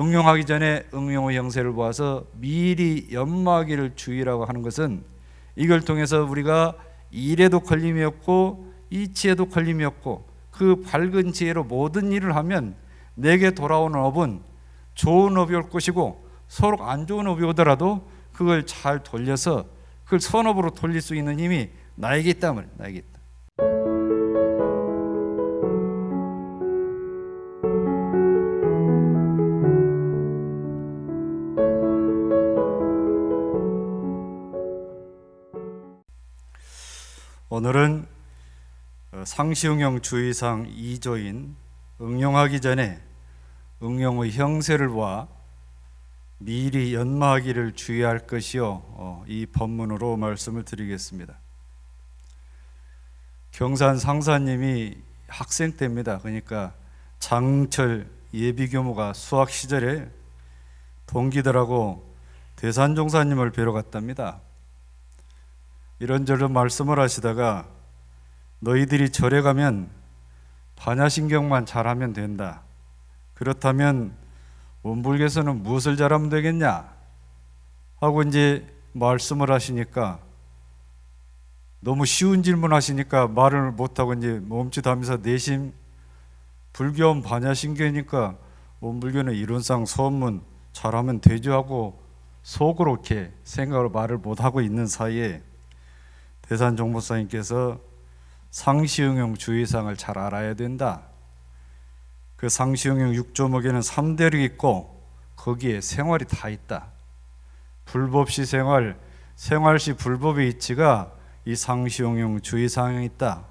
응용하기 전에 응용의 형세를 보아서 미리 연마하기를 주의라고 하는 것은 이걸 통해서 우리가 일에도 걸림이 없고 이치에도 걸림이 없고 그 밝은 지혜로 모든 일을 하면 내게 돌아오는 업은 좋은 업이 올 것이고 서로 안 좋은 업이 오더라도 그걸 잘 돌려서 그걸 선업으로 돌릴 수 있는 힘이 나에게 있다 말이에요. 나에게 있다. 오늘은 상시응용 주의사항 2조인 응용하기 전에 응용의 형세를 보아 미리 연마하기를 주의할 것이요, 이 본문으로 말씀을 드리겠습니다. 경산 상사님이 학생 때입니다. 그러니까 장철 예비교무가 수학 시절에 동기들하고 대산종사님을 뵈러 갔답니다. 이런저런 말씀을 하시다가 너희들이 절에 가면 반야신경만 잘하면 된다. 그렇다면 원불교에서는 무엇을 잘하면 되겠냐? 하고 이제 말씀을 하시니까 너무 쉬운 질문 하시니까 말을 못하고 이제 멈칫하면서 내심 불교는 반야신경이니까 원불교는 이론상 소원문 잘하면 되죠 하고 속으로 이렇게 생각으로 말을 못하고 있는 사이에 대산종무사님께서 상시응용 주의사항을 잘 알아야 된다. 그 상시응용 6조목에는 3대를 있고 거기에 생활이 다 있다. 불법시 생활, 생활시 불법의 이치가 이 상시응용 주의사항에 있다.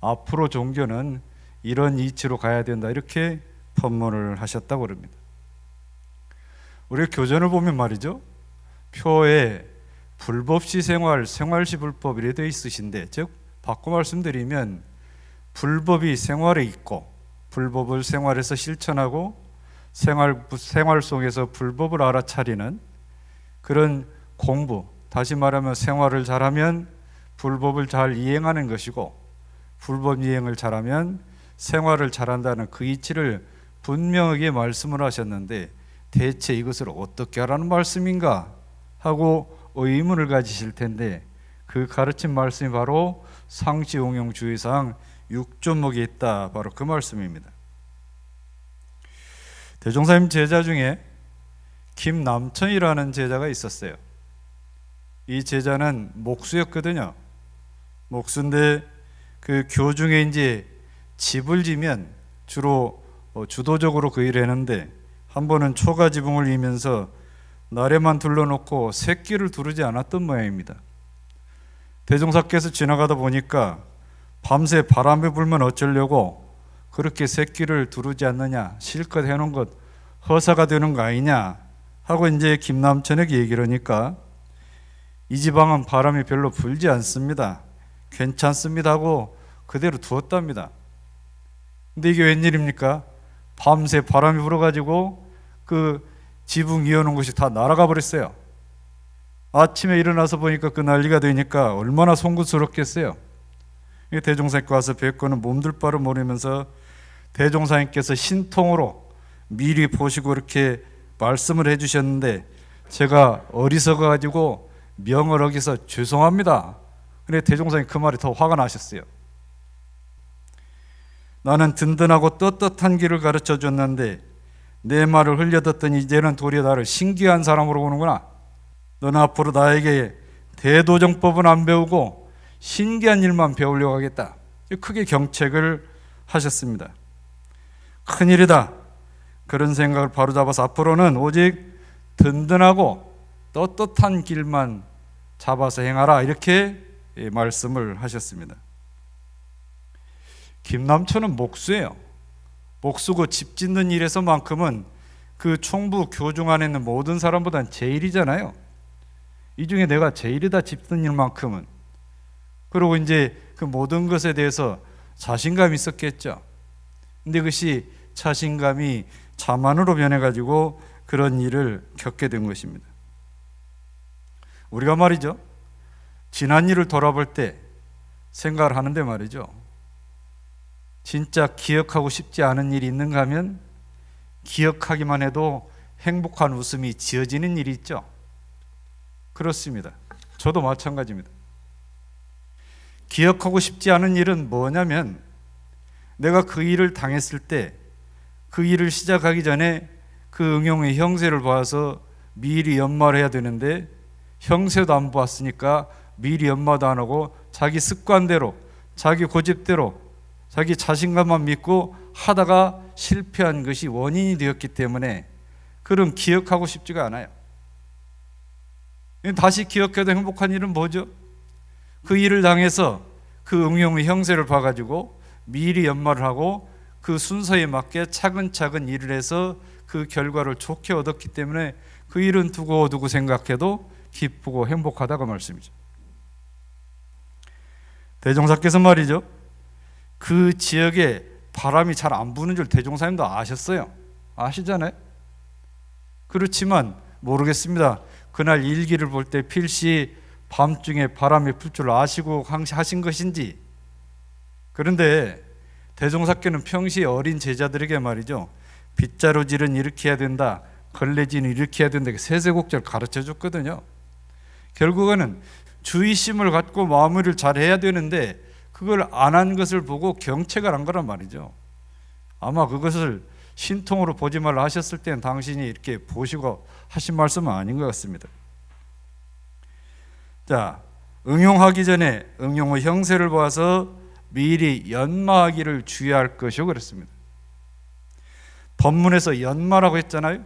앞으로 종교는 이런 이치로 가야 된다. 이렇게 법문을 하셨다고 그럽니다. 우리 교전을 보면 말이죠. 표에 불법시 생활, 생활시 불법 이래 되어 있으신데, 즉 바꿔 말씀드리면 불법이 생활에 있고 불법을 생활에서 실천하고 생활 속에서 불법을 알아차리는 그런 공부, 다시 말하면 생활을 잘하면 불법을 잘 이행하는 것이고 불법 이행을 잘하면 생활을 잘한다는 그 이치를 분명하게 말씀을 하셨는데 대체 이것을 어떻게 하라는 말씀인가 하고 의문을 가지실 텐데 그 가르친 말씀이 바로 상시응용 주의사항 6조목에 있다. 바로 그 말씀입니다. 대종사님 제자 중에 김남천이라는 제자가 있었어요. 이 제자는 목수였거든요. 목수인데 그 교중에 이제 집을 지면 주로 주도적으로 그 일을 했는데 한 번은 초가 지붕을 이면서 나래만 둘러놓고 새끼를 두르지 않았던 모양입니다. 대종사께서 지나가다 보니까 밤새 바람이 불면 어쩌려고 그렇게 새끼를 두르지 않느냐, 실컷 해놓은 것 허사가 되는 거 아니냐 하고 이제 김남천에게 얘기를 하니까 이 지방은 바람이 별로 불지 않습니다. 괜찮습니다 하고 그대로 두었답니다. 근데 이게 웬일입니까? 밤새 바람이 불어가지고 그 지붕 이어놓은 것이 다 날아가 버렸어요. 아침에 일어나서 보니까 그 난리가 되니까 얼마나 송구스럽겠어요. 대종사님께 와서 뵙고는 몸둘 바를 모르면서 대종사님께서 신통으로 미리 보시고 이렇게 말씀을 해주셨는데 제가 어리석어 가지고 명을 어겨서 죄송합니다. 근데 대종사님 그 말이 더 화가 나셨어요. 나는 든든하고 떳떳한 길을 가르쳐 줬는데 내 말을 흘려듣더니 이제는 도리어 나를 신기한 사람으로 보는구나. 너는 앞으로 나에게 대도정법은 안 배우고 신기한 일만 배우려고 하겠다. 크게 경책을 하셨습니다. 큰일이다. 그런 생각을 바로잡아서 앞으로는 오직 든든하고 떳떳한 길만 잡아서 행하라. 이렇게 말씀을 하셨습니다. 김남천은 목수예요. 목수고 집 짓는 일에서만큼은 그 총부 교중 안에 있는 모든 사람보다는 제일이잖아요. 이 중에 내가 제일이다 집 짓는 일만큼은. 그리고 이제 그 모든 것에 대해서 자신감이 있었겠죠. 근데 그것이 자신감이 자만으로 변해가지고 그런 일을 겪게 된 것입니다. 우리가 말이죠, 지난 일을 돌아볼 때 생각을 하는데 말이죠, 진짜 기억하고 싶지 않은 일이 있는가 하면 기억하기만 해도 행복한 웃음이 지어지는 일이 있죠. 그렇습니다. 저도 마찬가지입니다. 기억하고 싶지 않은 일은 뭐냐면, 내가 그 일을 당했을 때 그 일을 시작하기 전에 그 응용의 형세를 봐서 미리 연마를 해야 되는데 형세도 안 보았으니까 미리 연마도 안 하고 자기 습관대로, 자기 고집대로, 자기 자신감만 믿고 하다가 실패한 것이 원인이 되었기 때문에 그럼 기억하고 싶지가 않아요. 다시 기억해도 행복한 일은 뭐죠? 그 일을 당해서 그 응용의 형세를 봐가지고 미리 연마를 하고 그 순서에 맞게 차근차근 일을 해서 그 결과를 좋게 얻었기 때문에 그 일은 두고두고 생각해도 기쁘고 행복하다고 말씀이죠. 대종사께서 말이죠, 그 지역에 바람이 잘 안 부는 줄 대종사님도 아셨어요. 아시잖아요. 그렇지만 모르겠습니다. 그날 일기를 볼 때 필시 밤중에 바람이 불 줄 아시고 하신 것인지. 그런데 대종사께는 평시 어린 제자들에게 말이죠, 빗자루질은 이렇게 해야 된다, 걸레질은 이렇게 해야 된다, 세세곡절 가르쳐 줬거든요. 결국에는 주의심을 갖고 마무리를 잘 해야 되는데 그걸 안 한 것을 보고 경책을 한 거란 말이죠. 아마 그것을 신통으로 보지 말라 하셨을 때는 당신이 이렇게 보시고 하신 말씀은 아닌 것 같습니다. 자, 응용하기 전에 응용의 형세를 봐서 미리 연마하기를 주의할 것이요 그랬습니다. 본문에서 연마라고 했잖아요.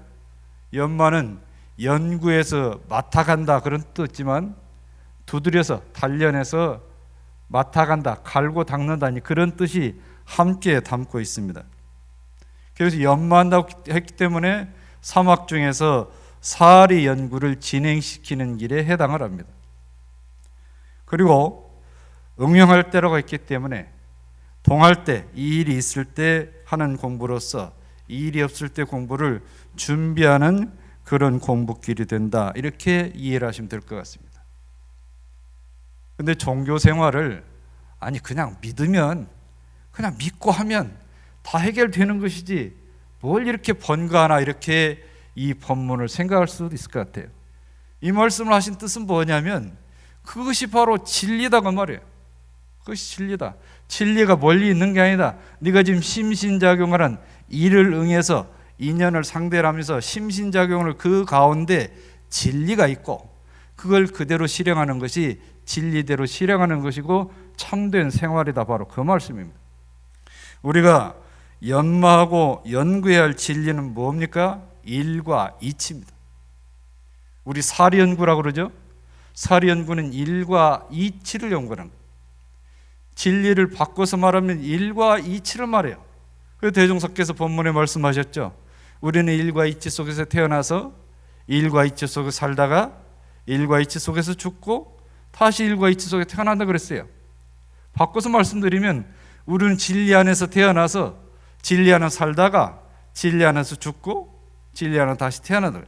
연마는 연구해서 맡아간다 그런 뜻이지만 두드려서 단련해서 맡아간다, 갈고 닦는다니 그런 뜻이 함께 담고 있습니다. 그래서 연마한다고 했기 때문에 사막 중에서 사리 연구를 진행시키는 일에 해당을 합니다. 그리고 응용할 때라고 했기 때문에 동할 때, 이 일이 있을 때 하는 공부로서 이 일이 없을 때 공부를 준비하는 그런 공부길이 된다, 이렇게 이해를 하시면 될 것 같습니다. 근데 종교 생활을 그냥 믿으면, 그냥 믿고 하면 다 해결되는 것이지 뭘 이렇게 번거하나, 이렇게 이 본문을 생각할 수도 있을 것 같아요. 이 말씀을 하신 뜻은 뭐냐면 그것이 바로 진리다 그 말이에요. 그것이 진리다. 진리가 멀리 있는 게 아니다. 네가 지금 심신작용하는 일을 응해서 인연을 상대를 하면서 심신작용을 그 가운데 진리가 있고 그걸 그대로 실행하는 것이 진리대로 실행하는 것이고 참된 생활이다, 바로 그 말씀입니다. 우리가 연마하고 연구해야 할 진리는 뭡니까? 일과 이치입니다. 우리 사리연구라고 그러죠. 사리연구는 일과 이치를 연구하는 거예요. 진리를 바꿔서 말하면 일과 이치를 말해요. 그래서 대종사께서 본문에 말씀하셨죠. 우리는 일과 이치 속에서 태어나서 일과 이치 속에서 살다가 일과 이치 속에서 죽고 다시 일과 이치 속에 태어난다 그랬어요. 바꿔서 말씀드리면 우리는 진리 안에서 태어나서 진리 안에 살다가 진리 안에서 죽고 진리 안에 다시 태어난다.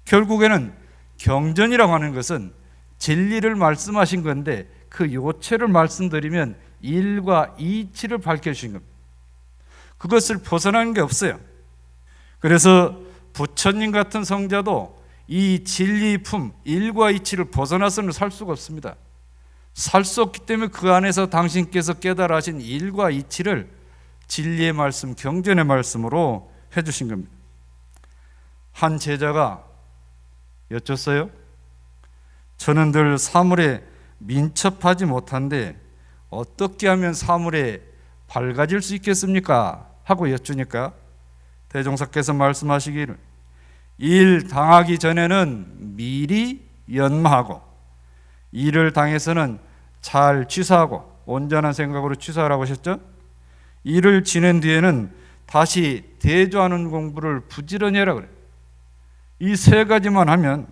결국에는 경전이라고 하는 것은 진리를 말씀하신 건데 그 요체를 말씀드리면 일과 이치를 밝혀주신 겁니다. 그것을 벗어나는 게 없어요. 그래서 부처님 같은 성자도 이 진리품 일과 이치를 벗어나서는 살 수가 없습니다. 살 수 없기 때문에 그 안에서 당신께서 깨달아 하신 일과 이치를 진리의 말씀, 경전의 말씀으로 해주신 겁니다. 한 제자가 여쭸어요. 저는 늘 사물에 민첩하지 못한데 어떻게 하면 사물에 밝아질 수 있겠습니까? 하고 여쭈니까 대종사께서 말씀하시기를 일 당하기 전에는 미리 연마하고 일을 당해서는 잘 취사하고 온전한 생각으로 취사하라고 하셨죠. 일을 지낸 뒤에는 다시 대조하는 공부를 부지런히 해라 그래요. 이 세 가지만 하면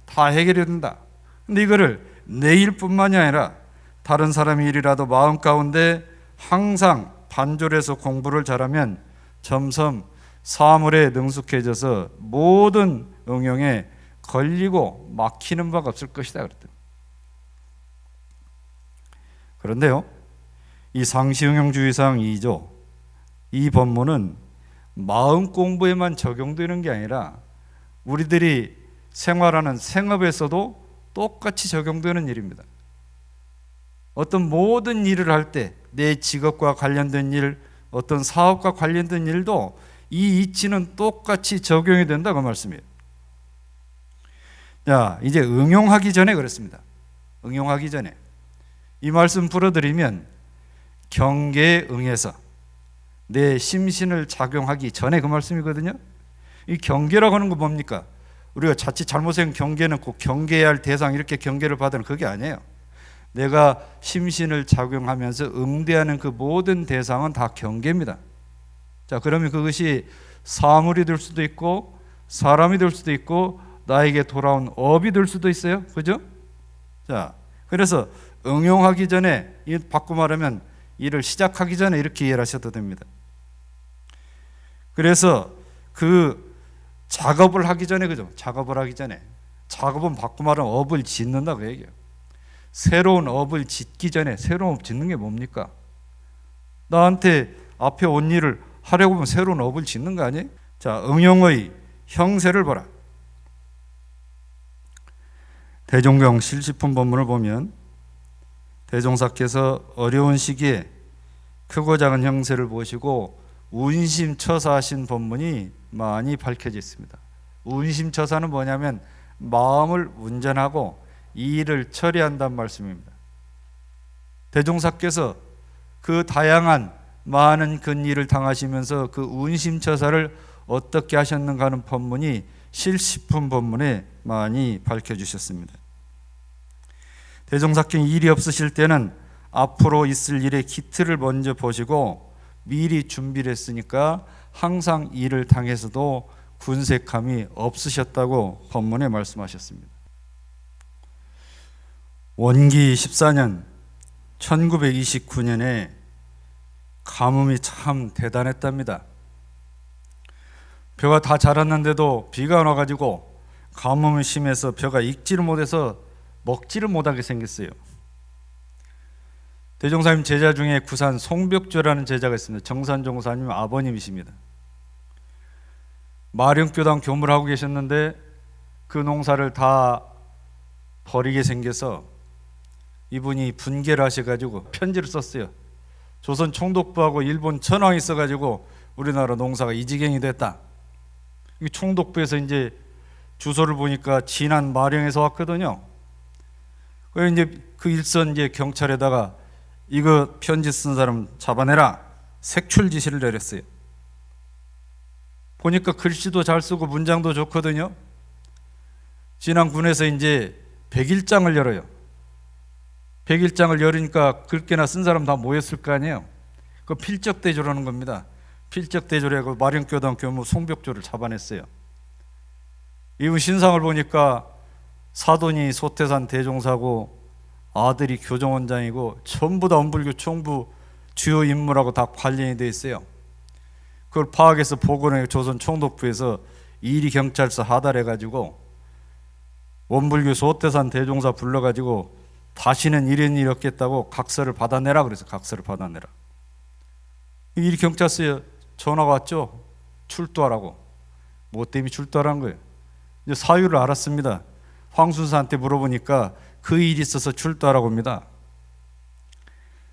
다 해결이 된다. 근데 이거를 내일뿐만이 아니라 다른 사람의 일이라도 마음 가운데 항상 반졸해서 공부를 잘하면 점점 사물에 능숙해져서 모든 응용에 걸리고 막히는 바가 없을 것이다 그랬더니. 그런데요, 이 상시응용주의사항 2조 이 법문은 마음 공부에만 적용되는 게 아니라 우리들이 생활하는 생업에서도 똑같이 적용되는 일입니다. 어떤 모든 일을 할 때 내 직업과 관련된 일, 어떤 사업과 관련된 일도 이 이치는 똑같이 적용이 된다 그 말씀이에요. 자, 이제 응용하기 전에 그렇습니다. 응용하기 전에 이 말씀 풀어드리면 경계에 응해서 내 심신을 작용하기 전에 그 말씀이거든요. 이 경계라고 하는 거 뭡니까? 우리가 자칫 잘못된 경계는 꼭 경계해야 할 대상 이렇게 경계를 받는 그게 아니에요. 내가 심신을 작용하면서 응대하는 그 모든 대상은 다 경계입니다. 자, 그러면 그것이 사물이 될 수도 있고 사람이 될 수도 있고 나에게 돌아온 업이 될 수도 있어요. 그죠? 자, 그래서 응용하기 전에, 바꿔 말하면 일을 시작하기 전에 이렇게 이해를 하셔도 됩니다. 그래서 그 작업을 하기 전에, 그죠? 작업을 하기 전에, 작업은 바꿔 말하면 업을 짓는다 그 얘기예요. 새로운 업을 짓기 전에 새로운 업 짓는 게 뭡니까? 나한테 앞에 온 일을 하려고 하면 새로운 업을 짓는 거 아니에요? 자, 응용의 형세를 보라. 대종경 실시품 본문을 보면 대종사께서 어려운 시기에 크고 작은 형세를 보시고 운심처사하신 본문이 많이 밝혀져 있습니다. 운심처사는 뭐냐면 마음을 운전하고 이 일을 처리한다는 말씀입니다. 대종사께서 그 다양한 많은 근일을 당하시면서 그 운심처사를 어떻게 하셨는가 하는 본문이 실시품 본문에 많이 밝혀주셨습니다. 대종사께 일이 없으실 때는 앞으로 있을 일의 기틀을 먼저 보시고 미리 준비를 했으니까 항상 일을 당해서도 군색함이 없으셨다고 본문에 말씀하셨습니다. 원기 14년 1929년에 가뭄이 참 대단했답니다. 벼가 다 자랐는데도 비가 와가지고 가뭄이 심해서 벼가 익지를 못해서 먹지를 못하게 생겼어요. 대종사님 제자 중에 구산 송벽조라는 제자가 있습니다. 정산종사님 아버님이십니다. 마령교당 교무를 하고 계셨는데 그 농사를 다 버리게 생겨서 이분이 분개를 하셔가지고 편지를 썼어요. 조선 총독부하고 일본 천황이 있어가지고 우리나라 농사가 이 지경이 됐다. 총독부에서 이제 주소를 보니까 진안 마령에서 왔거든요. 그래서 이제 그 일선 이제 경찰에다가 이거 편지 쓴 사람 잡아내라 색출 지시를 내렸어요. 보니까 글씨도 잘 쓰고 문장도 좋거든요. 진안군에서 이제 100일장을 열어요. 100일장을 열으니까 글귀나 쓴 사람 다 모였을 거 아니에요. 그 필적대조라는 겁니다. 필적대조라고 마령교당 교무 송벽조를 잡아냈어요. 이분 신상을 보니까 사돈이 소태산 대종사고 아들이 교정원장이고 전부 다 엄불교 총부 주요 인물하고 다 관련이 돼 있어요. 그걸 파악해서 보고는 조선 총독부에서 이리 경찰서 하달해가지고 원불교 소태산 대종사 불러가지고 다시는 이런 일이 없겠다고 각서를 받아내라 그래서 각서를 받아내라. 이리 경찰서에 전화가 왔죠. 출두하라고. 뭐 때문에 출두하라는 거예요. 이제 사유를 알았습니다. 황순사한테 물어보니까 그 일이 있어서 출두하라고 합니다.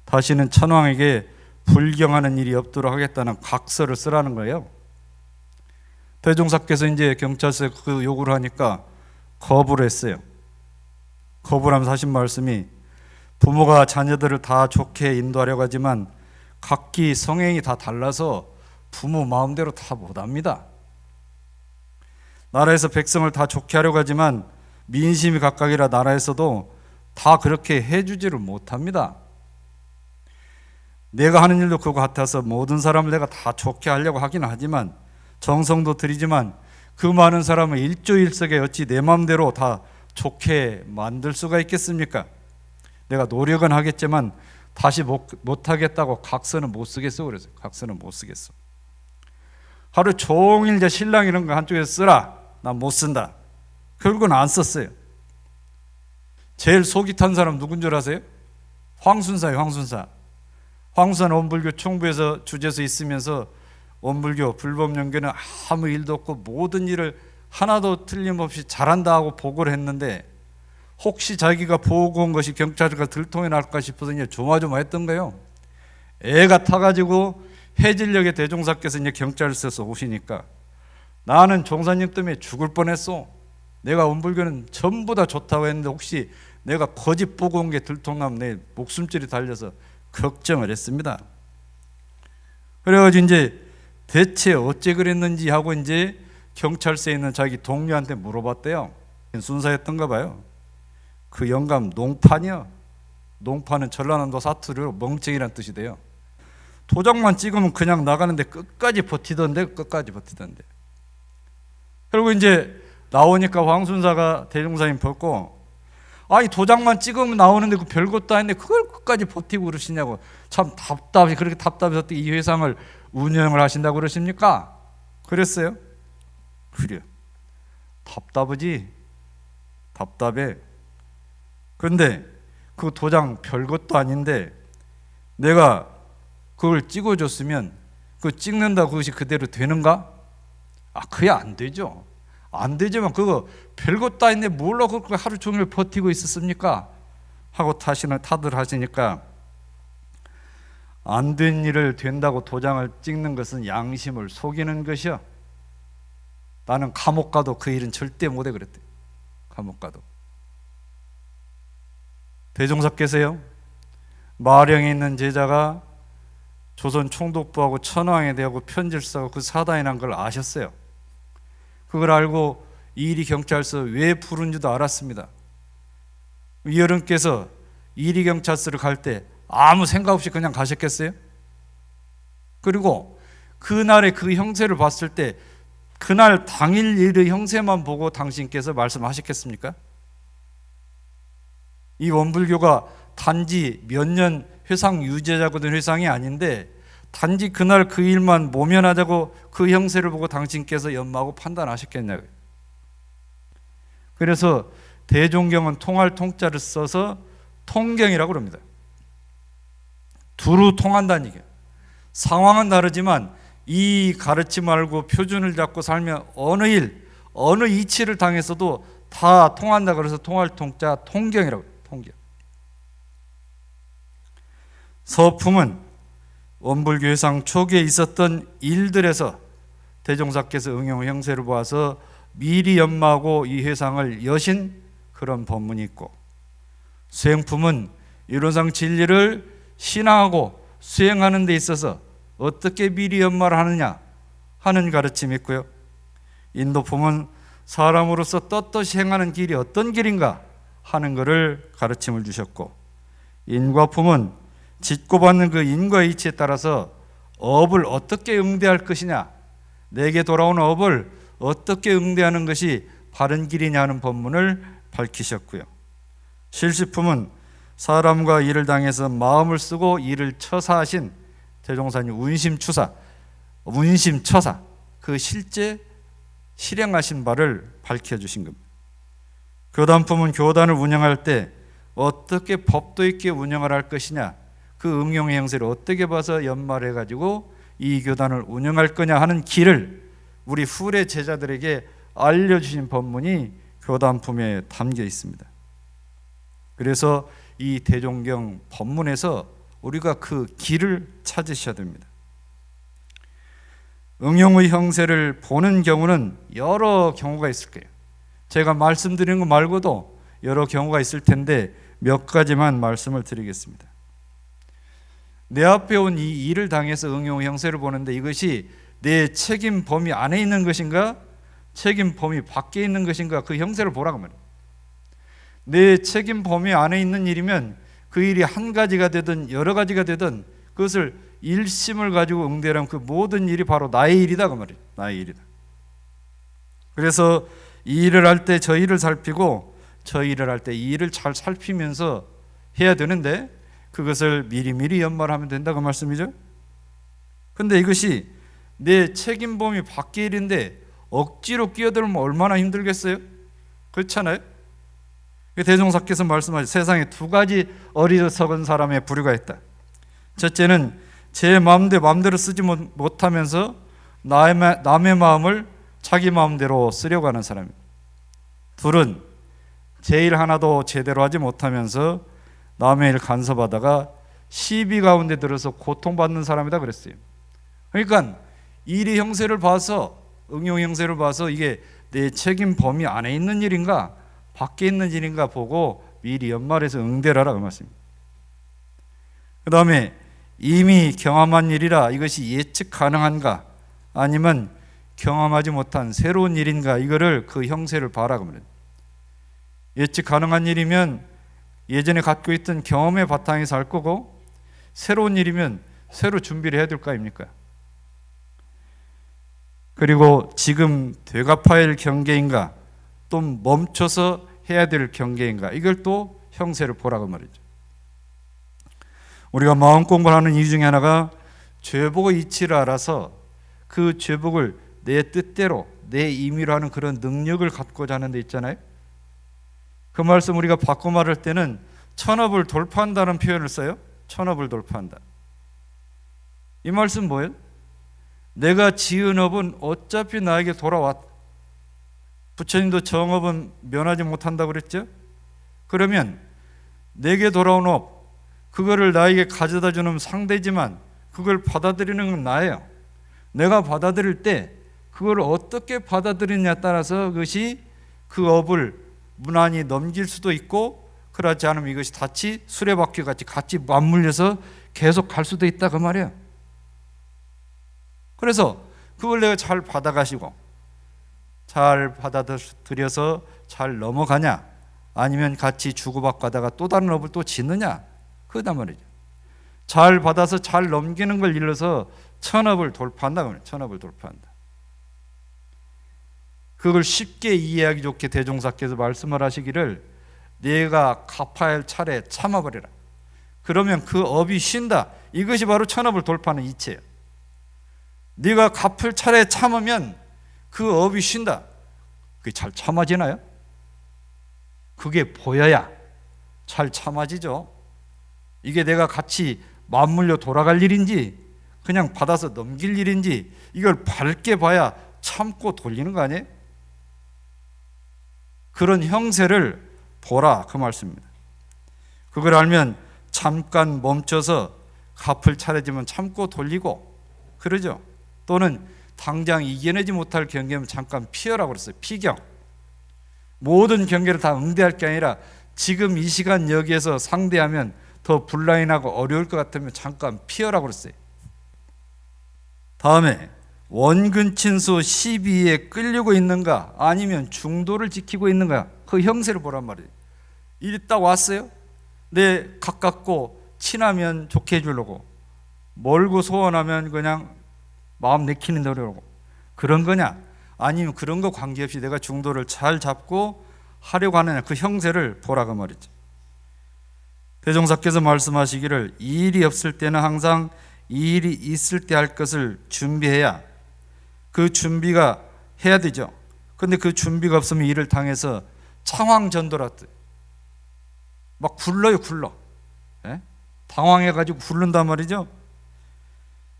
다시는 천황에게 불경하는 일이 없도록 하겠다는 각서를 쓰라는 거예요. 대종사께서 이제 경찰서에 그 요구를 하니까 거부를 했어요. 거부하면서 하신 말씀이 부모가 자녀들을 다 좋게 인도하려고 하지만 각기 성향이 다 달라서 부모 마음대로 다 못합니다. 나라에서 백성을 다 좋게 하려고 하지만 민심이 각각이라 나라에서도 다 그렇게 해주지를 못합니다. 내가 하는 일도 그거 같아서 모든 사람을 내가 다 좋게 하려고 하기는 하지만 정성도 들이지만 그 많은 사람을 일조일석에 어찌 내 마음대로 다 좋게 만들 수가 있겠습니까? 내가 노력은 하겠지만 다시 못하겠다고 각서는 못 쓰겠어. 그래서 각서는 못 쓰겠어. 하루 종일 이제 신랑 이런 거 한쪽에서 쓰라. 난 못 쓴다. 결국은 안 썼어요. 제일 속이 탄 사람 누군 줄 아세요? 황순사예요. 황순사. 황순사는 원불교 총부에서 주재소 있으면서 원불교, 불법연계는 아무 일도 없고 모든 일을 하나도 틀림없이 잘한다 하고 보고를 했는데 혹시 자기가 보고 온 것이 경찰과 들통이 날까 싶어서 이제 조마조마했던 거예요. 애가 타가지고 해질녘에 대종사께서 이제 경찰서에서 오시니까 나는 종사님 때문에 죽을 뻔했어. 내가 원불교는 전부 다 좋다고 했는데 혹시 내가 거짓 보고 온 게 들통나면 내 목숨줄이 달려서 걱정을 했습니다. 그래가지고 이제 대체 어째 그랬는지 하고 이제 경찰서에 있는 자기 동료한테 물어봤대요. 순사였던가 봐요. 그 영감 농판이요. 농판은 전라남도 사투리로 멍청이란 뜻이 돼요. 도장만 찍으면 그냥 나가는데 끝까지 버티던데. 그리고 이제 나오니까 황순사가 대종사님 벗고 아니 도장만 찍으면 나오는데 그 별것도 아닌데 그걸 끝까지 버티고 그러시냐고. 참 답답해. 그렇게 답답해서 어떻게 이 회상을 운영을 하신다고 그러십니까? 그랬어요? 그래요. 답답하지. 답답해. 근데 그 도장 별것도 아닌데 내가 그걸 찍어줬으면 그 찍는다 그것이 그대로 되는가? 그게 안 되죠. 안 되지만 그거 별것도 아닌데 뭘로 그렇게 하루 종일 버티고 있었습니까? 하고 타들 하시니까 안 된 일을 된다고 도장을 찍는 것은 양심을 속이는 것이야. 나는 감옥 가도 그 일은 절대 못해 그랬대. 감옥 가도. 대종사께서요 마령에 있는 제자가 조선 총독부하고 천황에 대하고 편지를 써고 그 사단이 난 걸 아셨어요. 그걸 알고 이리 경찰서 왜 부른지도 알았습니다. 위어른께서 이리 경찰서를 갈 때 아무 생각 없이 그냥 가셨겠어요? 그리고 그날의 그 형세를 봤을 때 그날 당일 일의 형세만 보고 당신께서 말씀하셨겠습니까? 이 원불교가 단지 몇 년 회상 유지하자고 된 회상이 아닌데 단지 그날 그 일만 모면하자고 그 형세를 보고 당신께서 연마하고 판단하셨겠냐고요. 그래서 대종경은 통할 통자를 써서 통경이라고 합니다. 두루 통한다는 얘기예요. 상황은 다르지만 이 가르침 알고 표준을 잡고 살면 어느 일, 어느 이치를 당해서도 다 통한다. 그래서 통할 통자 통경이라고 해요. 통경. 서품은 원불교 회상 초기에 있었던 일들에서 대종사께서 응용 형세를 보아서 미리 연마하고 이 회상을 여신 그런 법문이 있고, 수행품은 이론상 진리를 신앙하고 수행하는 데 있어서 어떻게 미리 연마를 하느냐 하는 가르침이 있고요. 인도품은 사람으로서 떳떳이 행하는 길이 어떤 길인가 하는 것을 가르침을 주셨고, 인과품은 짓고 받는 그 인과의 이치에 따라서 업을 어떻게 응대할 것이냐, 내게 돌아오는 업을 어떻게 응대하는 것이 바른 길이냐 하는 법문을 밝히셨고요. 실시품은 사람과 일을 당해서 마음을 쓰고 일을 처사하신 대종사님 운심처사 그 실제 실행하신 바를 밝혀주신 겁니다. 교단품은 교단을 운영할 때 어떻게 법도 있게 운영을 할 것이냐, 그 응용의 형세를 어떻게 봐서 연마를 해가지고 이 교단을 운영할 거냐 하는 길을 우리 후래 제자들에게 알려주신 법문이 교단품에 담겨 있습니다. 그래서 이 대종경 법문에서 우리가 그 길을 찾으셔야 됩니다. 응용의 형세를 보는 경우는 여러 경우가 있을 거예요. 제가 말씀드리는 것 말고도 여러 경우가 있을 텐데 몇 가지만 말씀을 드리겠습니다. 내 앞에 온 이 일을 당해서 응용 형세를 보는데 이것이 내 책임 범위 안에 있는 것인가, 책임 범위 밖에 있는 것인가, 그 형세를 보라고 말이에요. 내 책임 범위 안에 있는 일이면 그 일이 한 가지가 되든 여러 가지가 되든 그것을 일심을 가지고 응대하면 그 모든 일이 바로 나의 일이다 그 말이에요. 나의 일이다. 그래서 이 일을 할 때 저 일을 살피고 저 일을 할 때 이 일을 잘 살피면서 해야 되는데 그것을 미리미리 연마하면 된다 그 말씀이죠. 근데 이것이 내 책임 범위 밖의 일인데 억지로 끼어들면 얼마나 힘들겠어요? 그렇잖아요. 대종사께서 말씀하신 세상에 두 가지 어리석은 사람의 부류가 있다. 첫째는 제 마음대로 쓰지 못하면서 남의 마음을 자기 마음대로 쓰려고 하는 사람입니다. 둘은 제 일 하나도 제대로 하지 못하면서 남의 일 간섭하다가 시비 가운데 들어서 고통받는 사람이다 그랬어요. 그러니까 일이 형세를 봐서, 응용 형세를 봐서 이게 내 책임 범위 안에 있는 일인가 밖에 있는 일인가 보고 미리 연말해서 응대를 하라 그 말씀입니다. 그 다음에 이미 경험한 일이라 이것이 예측 가능한가 아니면 경험하지 못한 새로운 일인가, 이거를 그 형세를 봐라 그 말입니다. 예측 가능한 일이면 예전에 갖고 있던 경험의 바탕에서 할 거고, 새로운 일이면 새로 준비를 해야 될 거 아닙니까? 그리고 지금 되갚아야 할 경계인가 또 멈춰서 해야 될 경계인가, 이걸 또 형세를 보라고 말이죠. 우리가 마음 공부를 하는 이유 중에 하나가 죄복의 이치를 알아서 그 죄복을 내 뜻대로 내 임의로 하는 그런 능력을 갖고자 하는 데 있잖아요. 그 말씀 우리가 바꿔 말할 때는 천업을 돌파한다는 표현을 써요. 천업을 돌파한다. 이 말씀 뭐예요? 내가 지은 업은 어차피 나에게 돌아왔다. 부처님도 정업은 면하지 못한다고 그랬죠? 그러면 내게 돌아온 업, 그거를 나에게 가져다 주는 상대지만 그걸 받아들이는 건 나예요. 내가 받아들일 때 그걸 어떻게 받아들이느냐에 따라서 그것이 그 업을 무난히 넘길 수도 있고, 그렇지 않으면 이것이 같이 수레바퀴 같이 맞물려서 계속 갈 수도 있다 그 말이에요. 그래서 그걸 내가 잘 받아가시고 잘 받아들여서 잘 넘어가냐, 아니면 같이 주고받고 가다가 또 다른 업을 또 짓느냐, 그거단 말이죠. 잘 받아서 잘 넘기는 걸 일러서 천업을 돌파한다 그 말이에요. 천업을 돌파한다. 그걸 쉽게 이해하기 좋게 대종사께서 말씀을 하시기를 내가 갚아야 할 차례 참아버리라. 그러면 그 업이 쉰다. 이것이 바로 천업을 돌파하는 이치예요. 네가 갚을 차례 참으면 그 업이 쉰다. 그게 잘 참아지나요? 그게 보여야 잘 참아지죠. 이게 내가 같이 맞물려 돌아갈 일인지 그냥 받아서 넘길 일인지 이걸 밝게 봐야 참고 돌리는 거 아니에요? 그런 형세를 보라 그 말씀입니다. 그걸 알면 잠깐 멈춰서 갚을 차례지면 참고 돌리고 그러죠. 또는 당장 이겨내지 못할 경계면 잠깐 피하라고 그랬어요. 피경. 모든 경계를 다 응대할 게 아니라 지금 이 시간 여기에서 상대하면 더 불라인하고 어려울 것 같으면 잠깐 피하라고 그랬어요. 다음에 원근친수 12에 끌리고 있는가 아니면 중도를 지키고 있는가, 그 형세를 보란 말이에요. 일이 딱 왔어요. 내 가깝고 친하면 좋게 해주려고, 멀고 소원하면 그냥 마음 내키는 대로 하고, 그런 거냐 아니면 그런 거 관계없이 내가 중도를 잘 잡고 하려고 하느냐, 그 형세를 보라고 말이죠. 대종사께서 말씀하시기를 이 일이 없을 때는 항상 이 일이 있을 때 할 것을 준비해야, 그 준비가 해야 되죠. 근데 그 준비가 없으면 일을 당해서 창황전도라, 막 굴러요. 예? 당황해가지고 굴른단 말이죠.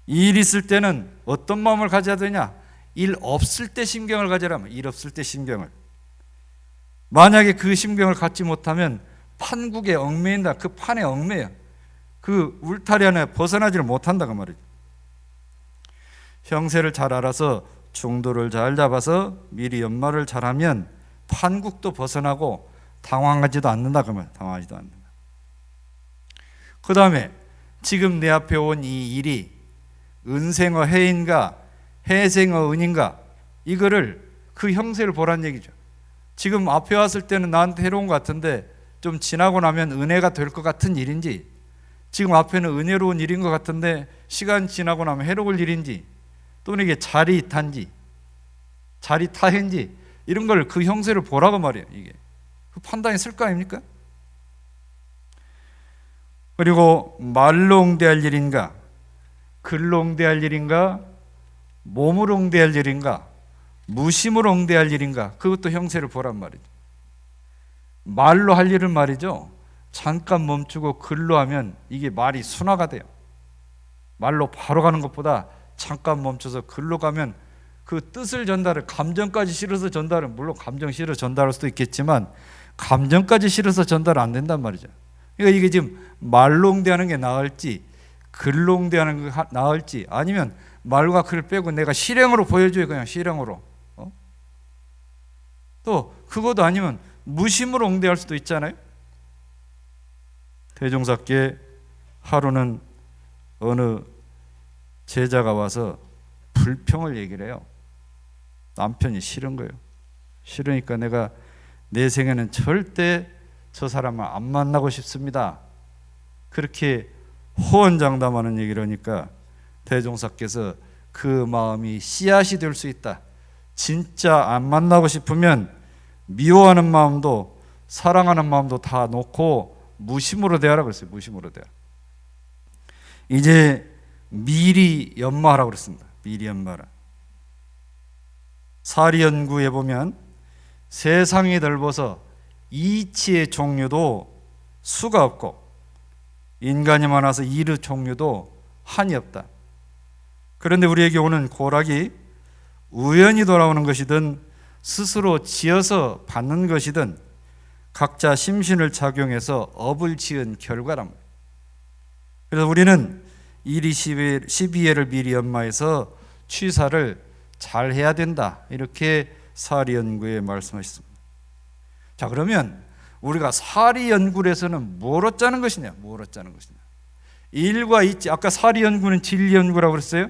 이 일 있을 때는 어떤 마음을 가져야 되냐, 일 없을 때 심경을 가져라면, 일 없을 때 심경을. 만약에 그 심경을 갖지 못하면 판국에 얽매인다. 그 판에 얽매여. 그 울타리 안에 벗어나지를 못한다 그 말이죠. 형세를 잘 알아서 중도를 잘 잡아서 미리 연말을 잘하면 판국도 벗어나고 당황하지도 않는다 그 말. 당황하지도 않는다. 그 다음에 지금 내 앞에 온 이 일이 은생어 해인가 해생어 은인가, 이거를 그 형세를 보란 얘기죠. 지금 앞에 왔을 때는 나한테 해로운 것 같은데 좀 지나고 나면 은혜가 될 것 같은 일인지, 지금 앞에는 은혜로운 일인 것 같은데 시간 지나고 나면 해로울 일인지, 또는 이게 자리탄지 자리타해인지, 이런 걸 그 형세를 보라고 말이에요. 이게 그 판단이 있을 거 아닙니까? 그리고 말로 응대할 일인가 글로 응대할 일인가 몸으로 응대할 일인가 무심으로 응대할 일인가, 그것도 형세를 보란 말이죠. 말로 할 일은 말이죠, 잠깐 멈추고 글로 하면 이게 말이 순화가 돼요. 말로 바로 가는 것보다 잠깐 멈춰서 글로 가면 그 뜻을 전달을, 감정까지 실어서 전달은, 물론 감정 실어 전달할 수도 있겠지만 감정까지 실어서 전달 안 된단 말이죠. 그러니까 이게 지금 말로 응대하는 게 나을지 글로 응대하는 게 나을지, 아니면 말과 글을 빼고 내가 실행으로 보여줘요. 그냥 실행으로. 또 그것도 아니면 무심으로 응대할 수도 있잖아요. 대종사께 하루는 어느 제자가 와서 불평을 얘기를 해요. 남편이 싫은 거예요. 싫으니까 내가 내 생에는 절대 저 사람을 안 만나고 싶습니다. 그렇게 호언장담하는 얘기를 하니까 대종사께서 그 마음이 씨앗이 될 수 있다. 진짜 안 만나고 싶으면 미워하는 마음도 사랑하는 마음도 다 놓고 무심으로 대하라 그랬어요. 무심으로 대하라. 이제 미리 연마하라고 그랬습니다. 미리 연마하라. 사리연구에 보면 세상이 넓어서 이치의 종류도 수가 없고 인간이 많아서 이의 종류도 한이 없다. 그런데 우리에게 오는 고락이 우연히 돌아오는 것이든 스스로 지어서 받는 것이든 각자 심신을 작용해서 업을 지은 결과랍니다. 그래서 우리는 일이 12회를 미리 연마해서 취사를 잘 해야 된다. 이렇게 사리연구에 말씀하셨습니다. 자, 그러면 우리가 사리연구에서는 뭘 얻자는 것이냐? 뭘 얻자는 것이냐? 일과 이치, 아까 사리연구는 진리연구라고 그랬어요.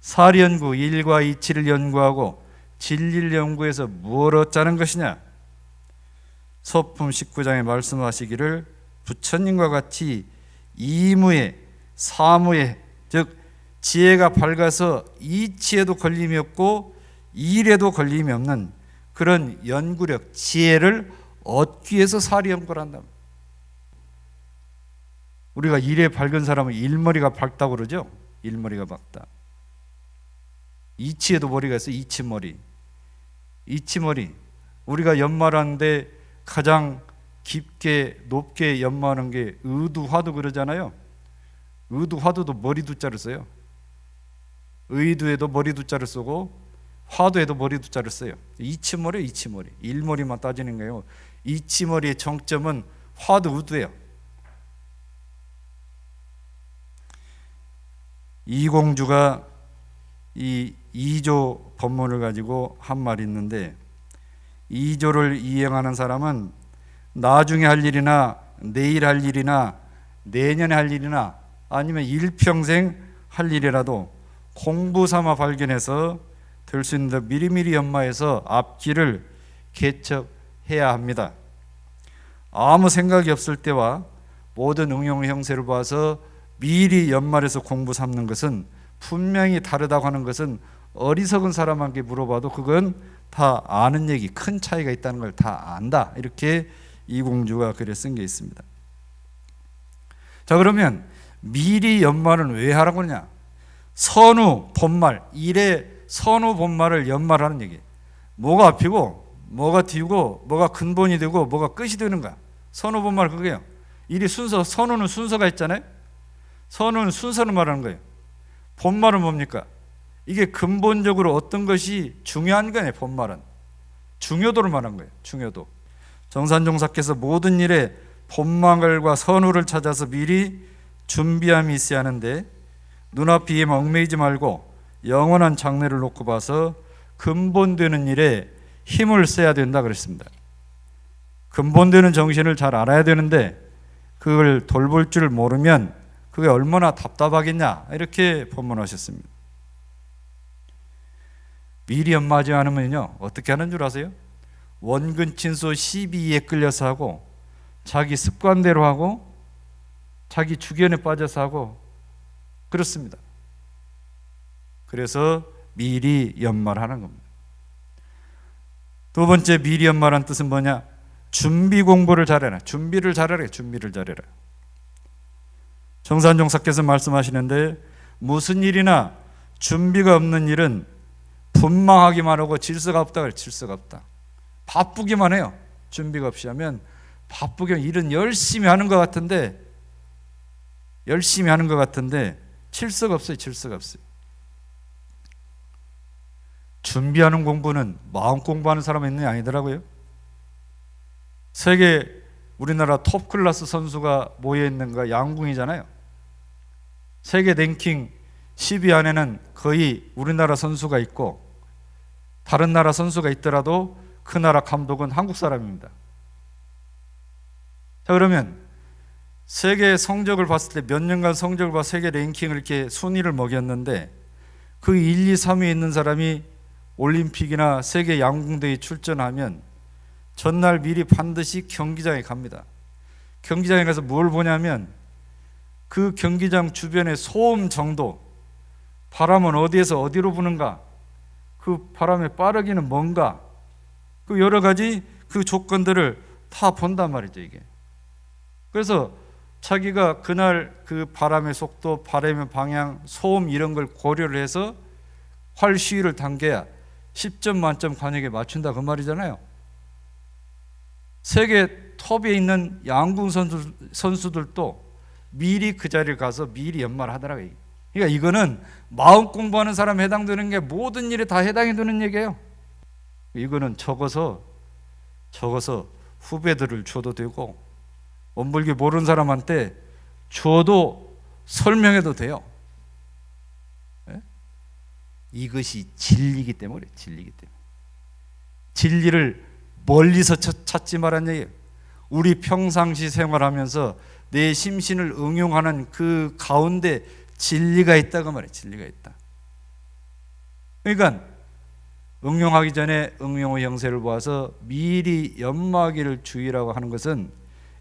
사리연구, 일과 이치를 연구하고 진리를 연구해서 뭘 얻자는 것이냐? 서품 19장에 말씀하시기를 부처님과 같이 이무에 사무에, 즉 지혜가 밝아서 이치에도 걸림이 없고 일에도 걸림이 없는 그런 연구력, 지혜를 얻기 위해서 사리연구를 한다. 우리가 일에 밝은 사람은 일머리가 밝다고 그러죠. 일머리가 밝다. 이치에도 머리가 있어. 이치머리. 이치머리. 우리가 연마하는데 가장 깊게 높게 연마하는 게 의두화두 그러잖아요. 의두화두도 머리두자를 써요. 의두에도 머리두자를 쓰고 화두에도 머리두자를 써요. 이치머리, 이치머리. 일머리만 따지는 거예요. 이치머리의 정점은 화두 의두예요. 이공주가 이 2조 법문을 가지고 한 말이 있는데, 2조를 이행하는 사람은 나중에 할 일이나 내일 할 일이나 내년에 할 일이나 아니면 일평생 할 일이라도 공부 삼아 발견해서 될 수 있는 데 미리미리 연마해서 앞길을 개척해야 합니다. 아무 생각이 없을 때와 모든 응용 형세를 봐서 미리 연말해서 공부 삼는 것은 분명히 다르다고 하는 것은 어리석은 사람에게 물어봐도 그건 다 아는 얘기, 큰 차이가 있다는 걸 다 안다. 이렇게 이공주가 글에 쓴 게 있습니다. 자, 그러면 미리 연말은 왜 하라고 하냐? 선후, 본말, 일의 선후, 본말을 연말하는 얘기예요. 뭐가 앞이고 뭐가 뒤고 뭐가 근본이 되고 뭐가 끝이 되는 거야. 선후, 본말 그게요. 일이 순서, 선후는 순서가 있잖아요. 선후는 순서를 말하는 거예요. 본말은 뭡니까? 이게 근본적으로 어떤 것이 중요한 거예요. 본말은 중요도를 말한 거예요. 중요도. 정산종사께서 모든 일에 본말과 선후를 찾아서 미리 준비함이 있어야 하는데 눈앞이 얽매이지 말고 영원한 장래를 놓고 봐서 근본되는 일에 힘을 써야 된다 그랬습니다. 근본되는 정신을 잘 알아야 되는데 그걸 돌볼 줄 모르면 그게 얼마나 답답하겠냐, 이렇게 본문하셨습니다. 미리 연마하지 않으면요 어떻게 하는 줄 아세요? 원근친소 12에 끌려서 하고 자기 습관대로 하고 자기 주견에 빠져서 하고 그렇습니다. 그래서 미리 연말하는 겁니다. 두 번째 미리 연말한 뜻은 뭐냐? 준비 공부를 잘해라. 준비를 잘해라. 준비를 잘해라. 정산종사께서 말씀하시는데 무슨 일이나 준비가 없는 일은 분망하기만 하고 질서가 없다 그래. 질서가 없다. 바쁘기만 해요. 준비가 없이 하면 바쁘게 일은 열심히 하는 것 같은데 질서가 없어요. 질서가 없어요. 준비하는 공부는 마음 공부하는 사람이 있는 게 아니더라고요. 세계 우리나라 톱 클래스 선수가 모여 있는가 양궁이잖아요. 세계 랭킹 10위 안에는 거의 우리나라 선수가 있고 다른 나라 선수가 있더라도 그 나라 감독은 한국 사람입니다. 자, 그러면 세계 성적을 봤을 때 몇 년간 성적을 봐 세계 랭킹을 이렇게 순위를 먹였는데 그 1, 2, 3위에 있는 사람이 올림픽이나 세계 양궁대회에 출전하면 전날 미리 반드시 경기장에 갑니다. 경기장에 가서 뭘 보냐면 그 경기장 주변의 소음 정도, 바람은 어디에서 어디로 부는가, 그 바람의 빠르기는 뭔가, 그 여러 가지 그 조건들을 다 본단 말이죠, 이게. 그래서 자기가 그날 그 바람의 속도, 바람의 방향, 소음 이런 걸 고려를 해서 활 시위를 당겨야 10점 만점 관역에 맞춘다 그 말이잖아요. 세계 톱에 있는 양궁 선수들도 미리 그 자리에 가서 미리 연마를 하더라고요. 그러니까 이거는 마음 공부하는 사람에 해당되는 게 모든 일에 다 해당이 되는 얘기예요. 이거는 적어서 후배들을 줘도 되고 원불교 모르는 사람한테 줘도 설명해도 돼요. 네? 이것이 진리이기 때문에 진리를 멀리서 찾지 말란 얘기예요. 우리 평상시 생활하면서 내 심신을 응용하는 그 가운데 진리가 있다고 말이에요. 진리가 있다. 그러니까 응용하기 전에 응용의 형세를 보아서 미리 연마하기를 주의라고 하는 것은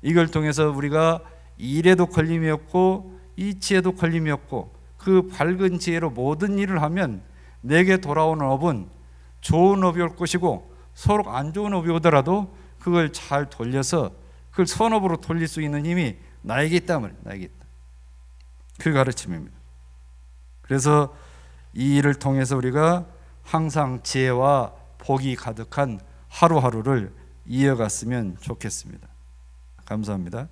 이걸 통해서 우리가 일에도 걸림이 없고 이치에도 걸림이 없고 그 밝은 지혜로 모든 일을 하면 내게 돌아오는 업은 좋은 업이 올 것이고 서로 안 좋은 업이 오더라도 그걸 잘 돌려서 그걸 선업으로 돌릴 수 있는 힘이 나에게 있다 말이에요. 나에게 있다. 그 가르침입니다. 그래서 이 일을 통해서 우리가 항상 지혜와 복이 가득한 하루하루를 이어갔으면 좋겠습니다. 감사합니다.